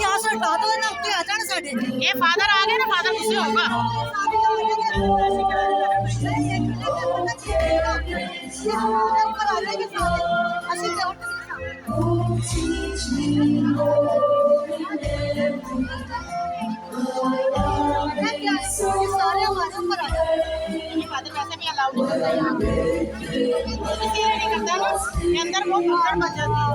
यहाँ से हटा दो ना, आ जाना साढ़े। ये फादर आ गए ना, फादर गुस्से होगा। फादर वैसे भी अलाउड नहीं करता यहाँ पे, इसलिए नहीं करता ना, के अंदर बहुत भगदड़ मच जाती है।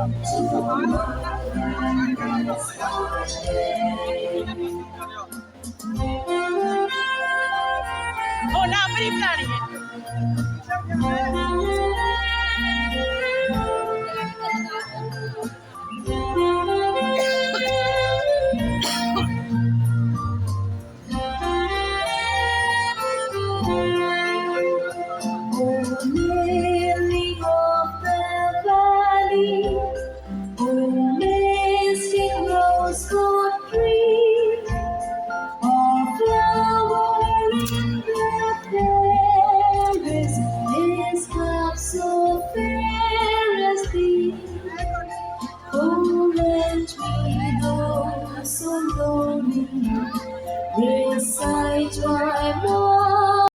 ओ ना अपनी बना रही है।